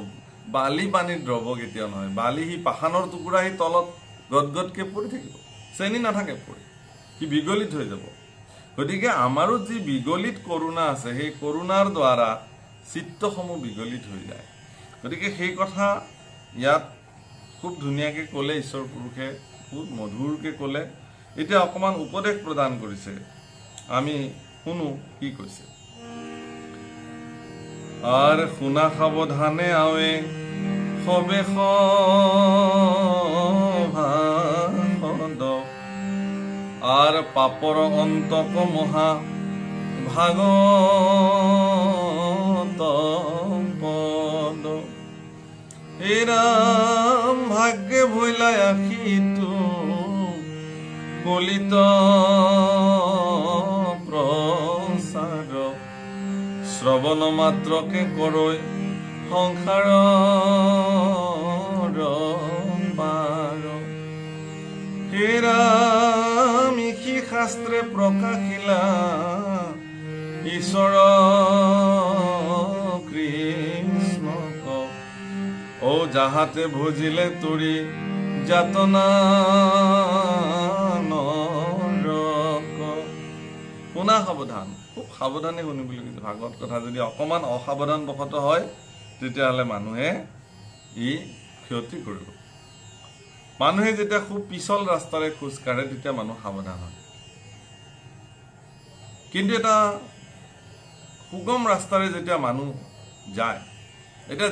বালি পানীৰ দ্ৰৱ কেতিয়াও নহয়। বালি সি পাষাণৰ টুকুৰা, সি তলত গদগদকৈ পৰি থাকিব, চেনি নাথাকে পৰি, সি বিগলিত হৈ যাব। গতিকে আমাৰো যি বিগলিত কৰোণা আছে, সেই কৰোণাৰ দ্বাৰা চিত্তসমূহ বিগলিত হৈ যায়। গতিকে সেই কথা ইয়াত খুব ধুনীয়াকৈ ক'লে ঈশ্বৰ পুৰুষে, খুব মধুৰকৈ ক'লে। এতিয়া অকণমান উপদেশ প্ৰদান কৰিছে, আমি শুনো কি কৈছে। আৰ শুনা সাবধানে আৱে সবে সভাসদ, আৰ পাপৰ অন্তক মহা ভাগত পদ। হে ৰাম ভাগ্যে ভৈলা আখিতু কলিত প্ৰচাৰ, শ্ৰৱণ মাত্ৰকে কৰৈ সংসাৰ পাৰ। হে ৰাম ইষি শাস্ত্ৰে প্ৰকাশিলা ঈশ্বৰ কৃষ্ণক, ও যাহাতে ভজিলে তৰি যাতনা নৰক। শুনা সাৱধান, খুব সাৱধানে শুনিবলৈ কৈছে। ভাগৱত কথা যদি অকণমান অসাৱধান বশত হয়, তেতিয়াহ'লে মানুহে ই ক্ষতি কৰিব। মানুহে যেতিয়া খুব পিছল ৰাস্তাৰে খোজ কাঢ়ে, তেতিয়া মানুহ সাৱধান হয়। কিন্তু এটা সুগম ৰাস্তাৰে যেতিয়া মানুহ যায়,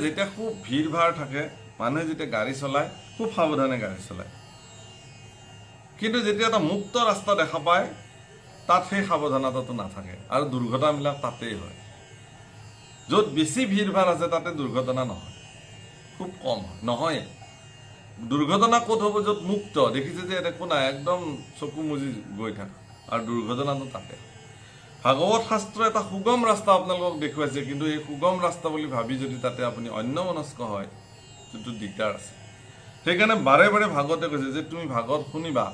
যেতিয়া খুব ভিৰ ভাৰ থাকে, মানুহে যেতিয়া গাড়ী চলায়, খুব সাৱধানে গাড়ী চলায়। কিন্তু যেতিয়া এটা মুক্ত ৰাস্তা দেখা পায়, তাত সেই সাৱধানতাটো নাথাকে, আৰু দুৰ্ঘটনাবিলাক তাতেই হয়। য'ত বেছি ভিৰ ভাৰ আছে তাতে দুৰ্ঘটনা নহয়, খুব কম হয়, নহয়। দুৰ্ঘটনা ক'ত হ'ব? য'ত মুক্ত, দেখিছে যে একো নাই, একদম চকু মুজি গৈ থাক, আৰু দুৰ্ঘটনাটো তাতে। ভাগৱত শাস্ত্ৰ এটা সুগম ৰাস্তা আপোনালোকক দেখুৱাইছে, কিন্তু এই সুগম ৰাস্তা বুলি ভাবি যদি তাতে আপুনি অন্যমনস্ক হয়, যিটো দিগদাৰ আছে। সেইকাৰণে বাৰে বাৰে ভাগৱতে কৈছে যে তুমি ভাগৱত শুনিবা,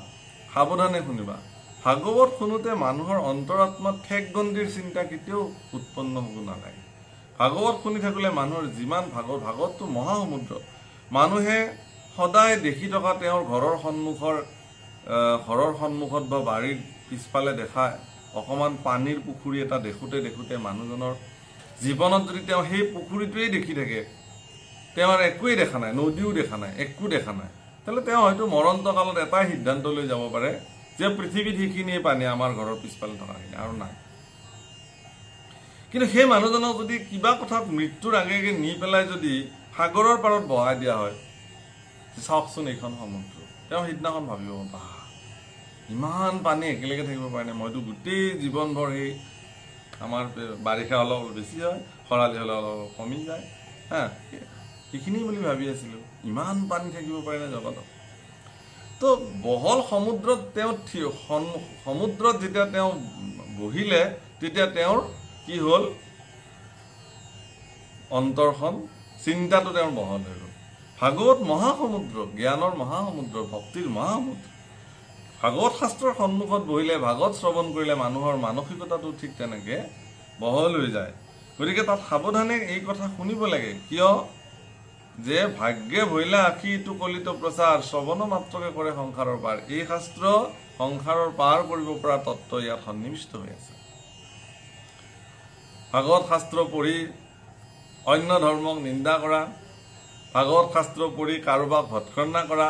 সাৱধানে শুনিবা। ভাগৱত শুনোতে মানুহৰ অন্তৰাত্মাত ঠেক গণ্ডিৰ চিন্তা কেতিয়াও উৎপন্ন হ'ব নালাগে। ভাগৱত শুনি থাকিলে মানুহৰ যিমান ভাগৱতটো মহাসমুদ্ৰ। মানুহে সদায় দেখি থকা তেওঁৰ ঘৰৰ সন্মুখত বা বাৰীৰ পিছফালে দেখা অকণমান পানীৰ পুখুৰী এটা দেখোঁতে দেখোঁতে মানুহজনৰ জীৱনত যদি তেওঁ সেই পুখুৰীটোৱেই দেখি থাকে, তেওঁৰ একোৱেই দেখা নাই, নদীও দেখা নাই, একো দেখা নাই, তাহলে তেওঁ হয়তো মৰন্ত কালত এটাই সিদ্ধান্ত লৈ যাব পাৰে যে পৃথিৱীত সেইখিনিয়ে পানী, আমাৰ ঘৰৰ পিছফালে থকাখিনি আৰু নাই। কিন্তু সেই মানুহজনক যদি কিবা কথাত মৃত্যুৰ আগে আগে নি পেলাই যদি সাগৰৰ পাৰত বহাই দিয়া হয়, চাওকচোন এইখন সমুদ্ৰ, তেওঁ সিদিনাখন ভাবিব, বাহ ইমান পানী একেলগে থাকিব পাৰে নে? মইতো গোটেই জীৱনভৰ সেই আমাৰ বাৰিষা অলপ বেছি হয়, খৰালি হ'লে অলপ কমি যায়, সেইখিনি বুলি ভাবি আছিলোঁ, ইমান পানী থাকিব পাৰে নে জগতত? তো বহল সমুদ্ৰত তেওঁ সমুদ্ৰত যেতিয়া তেওঁ বহিলে, তেতিয়া তেওঁৰ কি হ'ল? অন্তৰখন, চিন্তাটো তেওঁৰ বহল হৈ গ'ল। ভাগৱত মহাসমুদ্ৰ, জ্ঞানৰ মহাসমুদ্ৰ, ভক্তিৰ মহাসমুদ্ৰ। ভাগৱত শাস্ত্ৰৰ সন্মুখত বহিলে, ভাগৱত শ্ৰৱণ কৰিলে মানুহৰ মানসিকতাটো ঠিক তেনেকৈ বহল হৈ যায়। গতিকে তাত সাৱধানে এই কথা শুনিব লাগে। কিয়? যে ভাগ্যে ভৈলা আখি ইটো কলিত প্ৰচাৰ, শ্ৰৱণ মাত্ৰকে কৰে সংসাৰৰ পাৰ। এই শাস্ত্ৰ সংসাৰৰ পাৰ কৰিব পৰা তত্ত্ব ইয়াত সন্নিৱিষ্ট হৈ আছে। ভাগৱত শাস্ত্ৰ পঢ়ি অন্য ধৰ্মক নিন্দা কৰা, ভাগৱত শাস্ত্ৰ পঢ়ি কাৰোবাক ভৎসনা কৰা,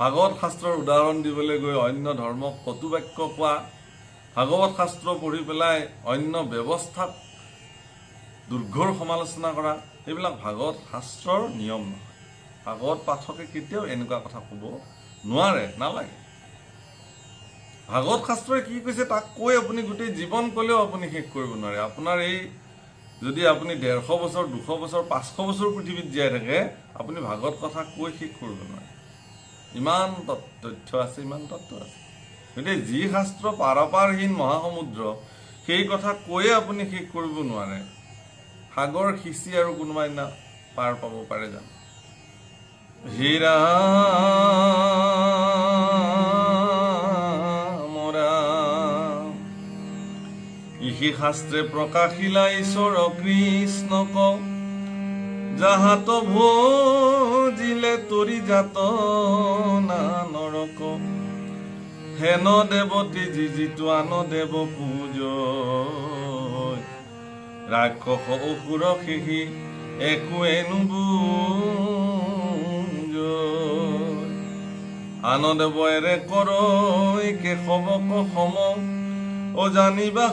ভাগৱত শাস্ত্ৰৰ উদাহৰণ দিবলৈ গৈ অন্য ধৰ্মক কটু বাক্য কোৱা, ভাগৱত শাস্ত্ৰ পঢ়ি পেলাই অন্য ব্যৱস্থাক দুৰ্ঘোৰ সমালোচনা কৰা, এইবিলাক ভাগৱত শাস্ত্ৰৰ নিয়ম নহয়। ভাগৱত পাঠকে কেতিয়াও এনেকুৱা কথা ক'ব নোৱাৰে, নালাগে। ভাগৱত শাস্ত্ৰই কি কৈছে তাক কৈ আপুনি গোটেই জীৱন ক'লেও আপুনি শেষ কৰিব নোৱাৰে। আপোনাৰ এই যদি আপুনি 150 বছৰ 200 বছৰ 500 বছৰ পৃথিৱীত জীয়াই থাকে, আপুনি ভাগৱত কথা কৈ শেষ কৰিব নোৱাৰে। ইমান তথ্য আছে, ইমান তত্ত্ব আছে। গতিকে যি শাস্ত্ৰ পাৰাপাৰহীন মহাসমুদ্ৰ, সেই কথা কৈয়ে আপুনি শেষ কৰিব নোৱাৰে। সাগৰ সিঁচি আৰু কোনোবা দিনা পাৰ পাব পাৰে জানো? হীৰা ইহি শাস্ত্ৰে প্ৰকাশিলা ঈশ্বৰ কৃষ্ণক, যাহাত ভজিলে তৰি জাত না নৰক, হেন দেৱতী যিটো আন দেৱ পূজ, ৰাক্ষস অসুৰ সেহি একোৱে নুবুজ, আন দেৱ এৰে কৰ কেশৱক সম, অজানিবা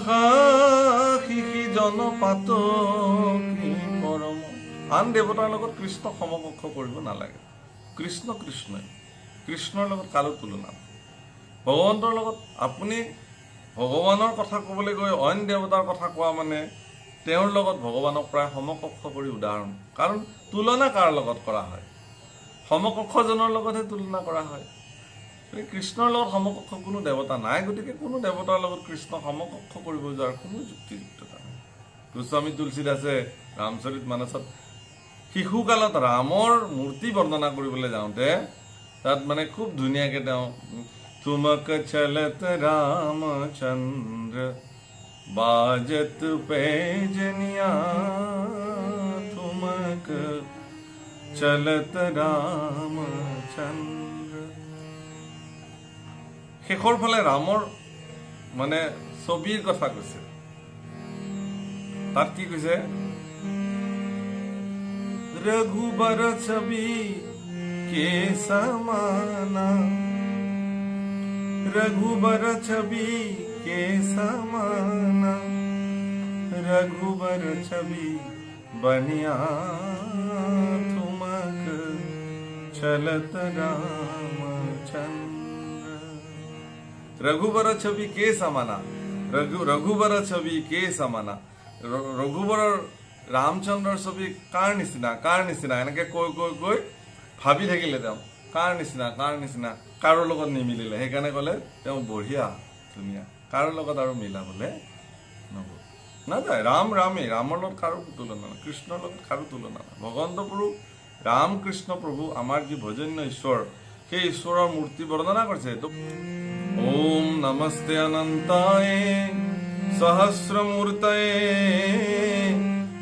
শিশি জনপাত কি পৰম। আন দেৱতাৰ লগত কৃষ্ণ সমকক্ষ কৰিব নালাগে। কৃষ্ণ কৃষ্ণই, কৃষ্ণৰ লগত কাৰো তুলনা। ভগৱন্তৰ লগত আপুনি ভগৱানৰ কথা ক'বলৈ গৈ অইন দেৱতাৰ কথা কোৱা মানে তেওঁৰ লগত ভগৱানক প্ৰায় সমকক্ষ কৰি উদাহৰণ। কাৰণ তুলনা কাৰ লগত কৰা হয়? সমকক্ষজনৰ লগতহে তুলনা কৰা হয়। কৃষ্ণৰ লগত সমকক্ষ কোনো দেৱতা নাই, গতিকে কোনো দেৱতাৰ লগত কৃষ্ণ সমকক্ষ কৰিব যোৱাৰ কোনো যুক্তিযুক্ততা নাই। গোস্বামী তুলসীদাসে ৰামচৰিত মানসত শিশুকালত ৰামৰ মূৰ্তি বৰ্ণনা কৰিবলৈ যাওঁতে তাত মানে খুব ধুনীয়াকে তেওঁ তুমক চলত ৰামচন্দ্ৰ বাজত পেজনিয়া, তুমক চলত ৰামচন্দ্ৰ। শেষৰ ফালে ৰামৰ মানে ছবিৰ কথা কৈছে। তাত কি কৈছে? ৰঘুবৰ ছবি কে সমানা, रघुबर छवि के समाना, रघुबर छवि बनिया तुमक चलत रामचंद्र। रघुबर छवि के समाना, रघुबर छवि के समाना। रघुबर रामचंद्ৰৰ ছবি কাৰ নিচিনা, কাৰ নিচিনা এনেকে কৈ কৈ কৈ ভাবি থাকিলে তেওঁ কাৰ নিচিনা, কাৰ নিচিনা, কাৰো লগত নিমিলিলে। সেইকাৰণে ক'লে তেওঁ বঢ়িয়া ধুনীয়া, কাৰো লগত আৰু মিলাবলে নাযায়। ৰাম ৰামেই, ৰামৰ লগত কাৰো তুলনা নাই, কৃষ্ণৰ লগত কাৰো তুলনা নাই। ভগৱন্ত পুৰুষ ৰাম কৃষ্ণ প্ৰভু আমাৰ যি ভজন্য ঈশ্বৰ, সেই ঈশ্বৰৰ মূৰ্তি বৰ্ণনা কৰিছে। ওম নমস্তে অনন্তায় সহস্ৰমূৰ্তয়ে,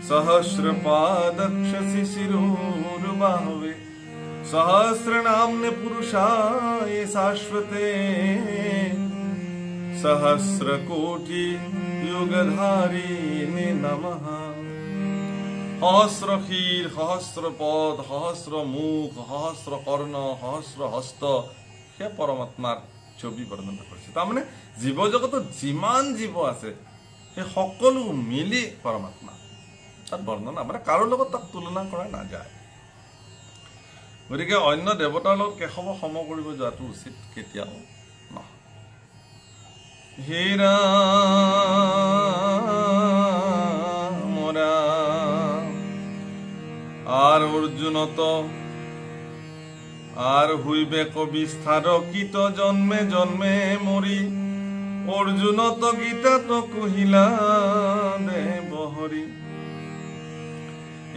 सहस्रपादक्ष शिशिरोर्बाहवे, सहस्रनाम्ने पुरुषाय शाश्वते, सहस्रकोटि युगधारिणे नमः। सहस्र শিৰ, सहस्र পদ, सहस्र মুখ, सहस्र কৰ্ণ, सहस्र হস্ত, সে পৰমাত্মাৰ ছবি বৰ্ণনা কৰিছে। তাৰমানে জীৱ জগতত যিমান জীৱ আছে সেই সকলো মিলি পৰমাত্মা তাত বৰ্ণনা, মানে কাৰো লগত তাক তুলনা কৰা নাযায়। গতিকে অন্য দেৱতাৰ লগত কেশৱ সম কৰিব যোৱাটো উচিত কেতিয়াও নহয়। হীৰা মৰা আর অর্জুনত আর হইবে কবিস্থার কীত জন্মে জন্মে মরি, অর্জুনত গীতা তো কহিলা দেবহরি।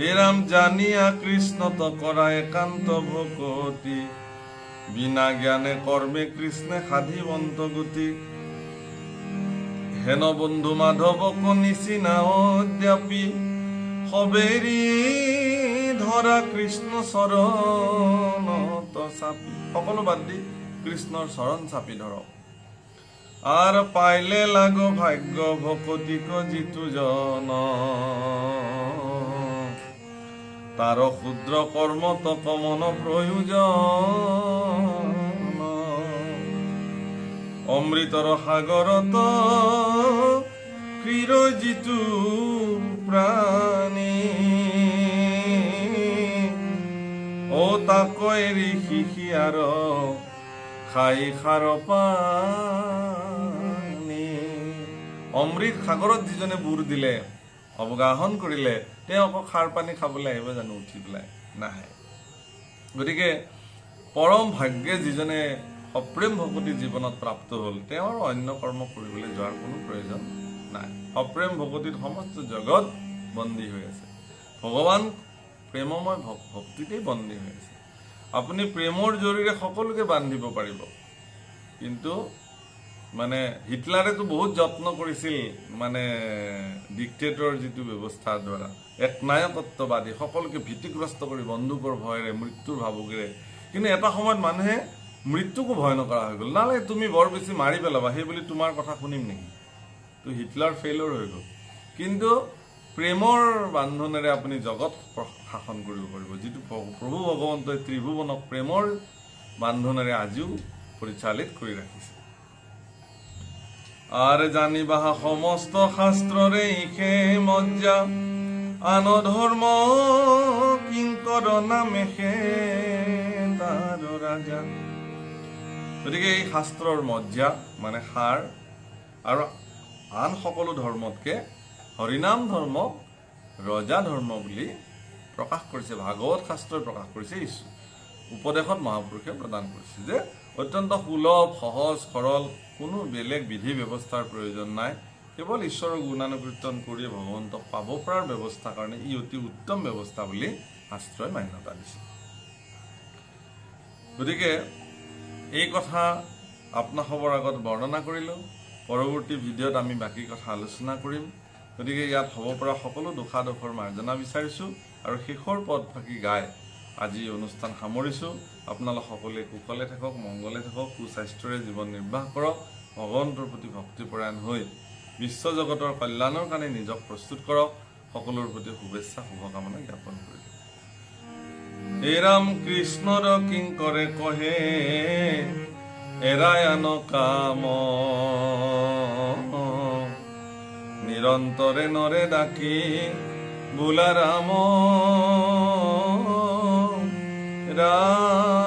এরাম জানিয়া কৃষ্ণ তো করা একান্ত ভকতি, বিনা জ্ঞানে কর্মে কৃষ্ণে সাধিবন্ত গতি। হেন বন্ধু মাধবক নিচিনা অদ্যাপি, হবেরি ধরা কৃষ্ণ চৰণত চাপি। সকলো বাদ দি কৃষ্ণৰ চৰণ চাপি ধৰক। আৰ পাইলে লাগ ভাগ্য ভকতিক জিতু জন, তাৰ ক্ষুদ্ৰ কৰ্ম তক মন প্ৰয়োজন। অমৃতৰ সাগৰত ক্ৰীড় জিতু প্ৰাণী, তাকৈ এৰি শিশিয়াৰ খাই খাৰ পানী। অমৃত সাগৰত যিজনে বুৰ দিলে, অৱগাহন কৰিলে, তেওঁ আকৌ খাৰ পানী খাবলৈ আহিব জানো উঠি পেলাই? নাহে। গতিকে পৰম ভাগ্যে যিজনে সপ্ৰেম ভকতি জীৱনত প্ৰাপ্ত হ'ল, তেওঁৰ অন্য কৰ্ম কৰিবলৈ যোৱাৰ কোনো প্ৰয়োজন নাই। সপ্ৰেম ভকতিত সমস্ত জগত বন্দী হৈ আছে। ভগৱান প্ৰেমময় ভক্তিতেই বন্দী হৈ আছে। আপুনি প্ৰেমৰ জৰিয়তে সকলোকে বান্ধিব পাৰিব। কিন্তু মানে হিটলাৰেতো বহুত যত্ন কৰিছিল, মানে ডিক্টেটৰ যিটো ব্যৱস্থাৰ দ্বাৰা একনায়কত্ববাদী, সকলোকে ভীতিগ্ৰস্ত কৰি বন্দুকৰ ভয়েৰে, মৃত্যুৰ ভাবুকেৰে। কিন্তু এটা সময়ত মানুহে মৃত্যুকো ভয় নকৰা হৈ গ'ল। নালাগে তুমি বৰ বেছি মাৰি পেলাবা, সেই বুলি তোমাৰ কথা শুনিম নেকি? তো হিটলাৰ ফেইলৰ হৈ গ'ল। কিন্তু প্ৰেমৰ বান্ধনেৰে আপুনি জগত শাসন কৰিব পাৰিব, যিটো প্ৰভু ভগৱন্তই ত্ৰিভুৱনক প্ৰেমৰ বান্ধনেৰে আজিও পৰিচালিত কৰি ৰাখিছে। আৰ জানিবাহা সমস্ত শাস্ত্ৰৰে ইখে মজ্জা, আন ধৰ্ম কিংকৰ নামেহে তাৰ ৰাজা। গতিকে এই শাস্ত্ৰৰ মজ্জা মানে সাৰ, আৰু আন সকলো ধৰ্মতকে হৰিনাম ধৰ্মক ৰজা ধৰ্ম বুলি প্ৰকাশ কৰিছে। ভাগৱত শাস্ত্ৰই প্ৰকাশ কৰিছে, উপদেশত মহাপুৰুষে প্ৰদান কৰিছে যে অত্যন্ত সুলভ, সহজ, সৰল, কোনো বেলেগ বিধি ব্যৱস্থাৰ প্ৰয়োজন নাই। কেৱল ঈশ্বৰৰ গুণানুকীৰ্তন কৰি ভগৱন্তক পাব পৰাৰ ব্যৱস্থাৰ কাৰণে ই অতি উত্তম ব্যৱস্থা বুলি শাস্ত্ৰই মান্যতা দিছে। গতিকে এই কথা আপোনাসৱৰ আগত বৰ্ণনা কৰিলোঁ। পৰৱৰ্তী ভিডিঅ'ত আমি বাকী কথা আলোচনা কৰিম। গতিকে ইয়াত হ'ব পৰা সকলো দোষাদোষৰ মাৰ্জনা বিচাৰিছোঁ আৰু শেষৰ পদফাকি গাই আজি অনুষ্ঠান সামৰিছোঁ। আপোনালোক সকলোৱে কুশলে থাকক, মংগলে থাকক, সুস্বাস্থ্যৰে জীৱন নিৰ্বাহ কৰক, ভগৱন্তৰ প্ৰতি ভক্তিপৰায়ণ হৈ বিশ্বজগতৰ কল্যাণৰ কাৰণে নিজক প্ৰস্তুত কৰক। সকলোৰে প্ৰতি শুভেচ্ছা, শুভকামনা জ্ঞাপন কৰিলোঁ। হে ৰাম কৃষ্ণৰ কিংকৰে কহে, এৰায়ান কাম নিৰন্তৰে নৰে ডাকি, বোলা ৰাম ৰাম।